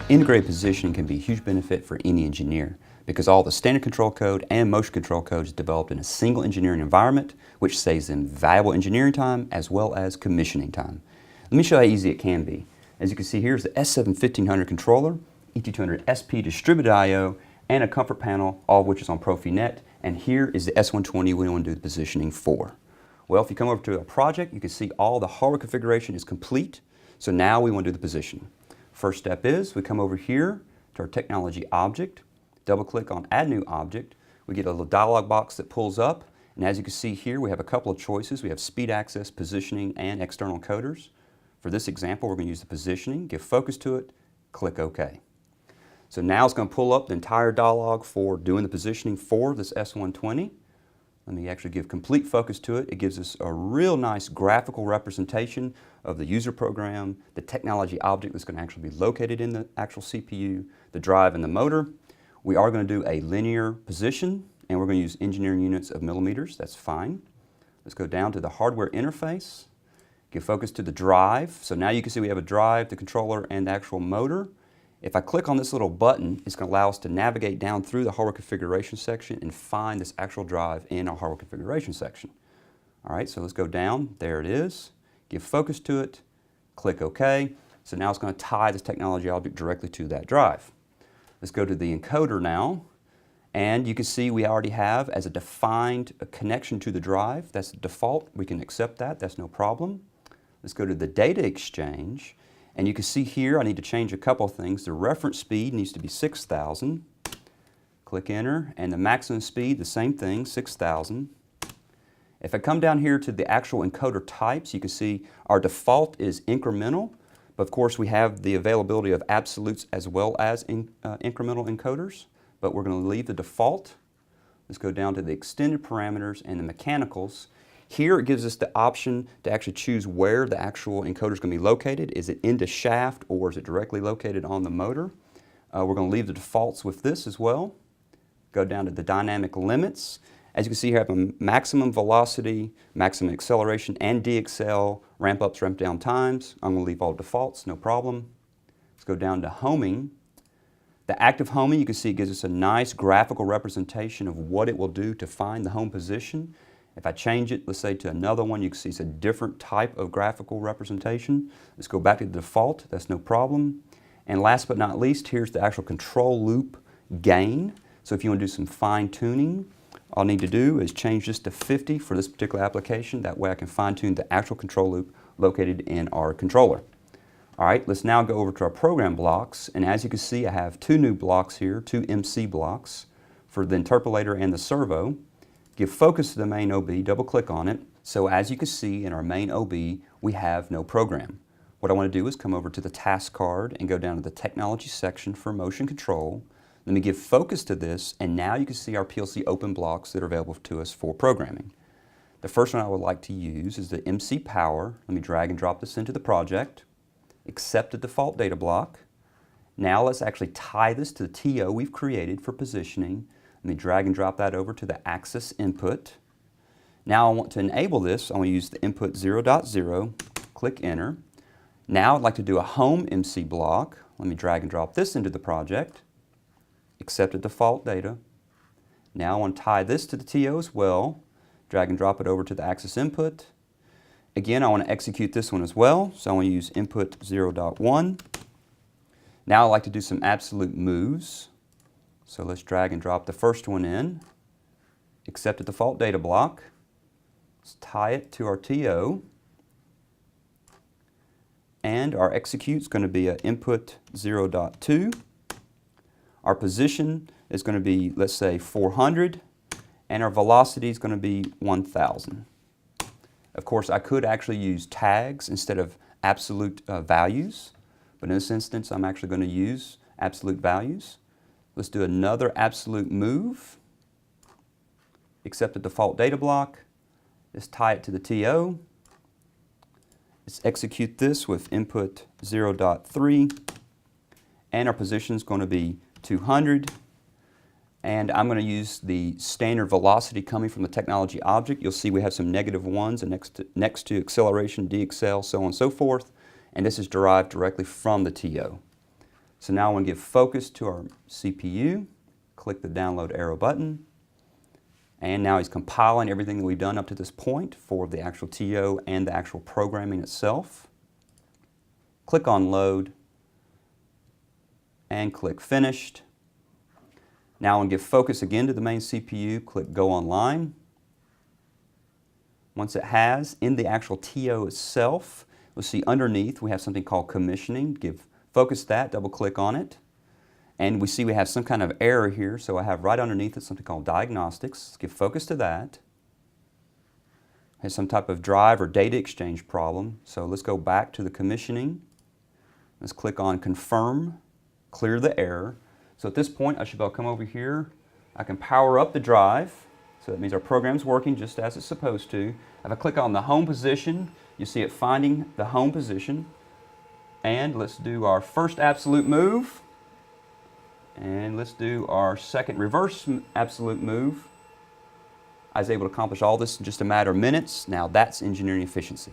Integrated positioning can be a huge benefit for any engineer because all the standard control code and motion control code is developed in a single engineering environment, which saves them valuable engineering time as well as commissioning time. Let me show you how easy it can be. As you can see, here's the S7-1500 controller, ET200 SP distributed I/O, and a comfort panel, all of which is on Profinet. And here is the S120 we want to do the positioning for. Well, if you come over to a project, you can see all the hardware configuration is complete. So now we want to do the positioning. First step is we come over here to our technology object, double click on add new object. We get a little dialog box that pulls up, and as you can see here we have a couple of choices. We have speed access, positioning, and external encoders. For this example we're going to use the positioning, give focus to it, click OK. So now it's going to pull up the entire dialog for doing the positioning for this S120. Let me actually give complete focus to it. It gives us a real nice graphical representation of the user program, the technology object that's going to actually be located in the actual CPU, the drive, and the motor. We are going to do a linear position, and we're going to use engineering units of millimeters. That's fine. Let's go down to the hardware interface, give focus to the drive. So now you can see we have a drive, the controller, and the actual motor. If I click on this little button, it's going to allow us to navigate down through the hardware configuration section and find this actual drive in our hardware configuration section. All right, so let's go down. There it is. Give focus to it, click OK. So now it's going to tie this technology object directly to that drive. Let's go to the encoder now, and you can see we already have as a defined connection to the drive. That's the default. We can accept that. That's no problem. Let's go to the data exchange. And you can see here I need to change a couple of things. The reference speed needs to be 6,000. Click enter, and the maximum speed, the same thing, 6,000. If I come down here to the actual encoder types, you can see our default is incremental, but of course we have the availability of absolutes as well as incremental encoders, but we're going to leave the default. Let's go down to the extended parameters and the mechanicals. Here it gives us the option to actually choose where the actual encoder is going to be located. Is it in the shaft or is it directly located on the motor? We're going to leave the defaults with this as well. Go down to the dynamic limits. As you can see here I have a maximum velocity, maximum acceleration, and DXL, ramp ups, ramp down times. I'm going to leave all defaults, no problem. Let's go down to homing. The active homing, you can see it gives us a nice graphical representation of what it will do to find the home position. If I change it, let's say to another one, you can see it's a different type of graphical representation. Let's go back to the default, that's no problem. And last but not least, here's the actual control loop gain. So if you want to do some fine tuning, all I need to do is change this to 50 for this particular application. That way I can fine tune the actual control loop located in our controller. All right, let's now go over to our program blocks. And as you can see, I have two new blocks here, two MC blocks for the interpolator and the servo. Give focus to the main OB, double click on it. So as you can see in our main OB, we have no program. What I want to do is come over to the task card and go down to the technology section for motion control. Let me give focus to this, and now you can see our PLC open blocks that are available to us for programming. The first one I would like to use is the MC power. Let me drag and drop this into the project. Accept the default data block. Now let's actually tie this to the TO we've created for positioning. Let me drag and drop that over to the axis input. Now I want to enable this. I want to use the input 0.0, click enter. Now I'd like to do a home MC block. Let me drag and drop this into the project. Accept the default data. Now I want to tie this to the TO as well. Drag and drop it over to the axis input. Again, I want to execute this one as well. So I want to use input 0.1. Now I'd like to do some absolute moves. So let's drag and drop the first one in, accept the default data block, let's tie it to our TO, and our execute is going to be an input 0.2. Our position is going to be, let's say, 400, and our velocity is going to be 1,000. Of course, I could actually use tags instead of absolute values, but in this instance, I'm actually going to use absolute values. Let's do another absolute move. Accept the default data block. Let's tie it to the TO. Let's execute this with input 0.3. And our position is going to be 200. And I'm going to use the standard velocity coming from the technology object. You'll see we have some -1s and next to acceleration, decel, so on and so forth. And this is derived directly from the TO. So now I want to give focus to our CPU. Click the download arrow button. And now he's compiling everything that we've done up to this point for the actual TO and the actual programming itself. Click on load and click finished. Now I want to give focus again to the main CPU. Click go online. Once it has, in the actual TO itself, we'll see underneath we have something called commissioning. Give focus that, double click on it. And we see we have some kind of error here, so I have right underneath it something called diagnostics. Let's give focus to that. Has some type of drive or data exchange problem, so let's go back to the commissioning. Let's click on confirm, clear the error. So at this point I should be able to come over here. I can power up the drive, so that means our program's working just as it's supposed to. If I click on the home position, you see it finding the home position. And let's do our first absolute move. And let's do our second reverse absolute move. I was able to accomplish all this in just a matter of minutes. Now that's engineering efficiency.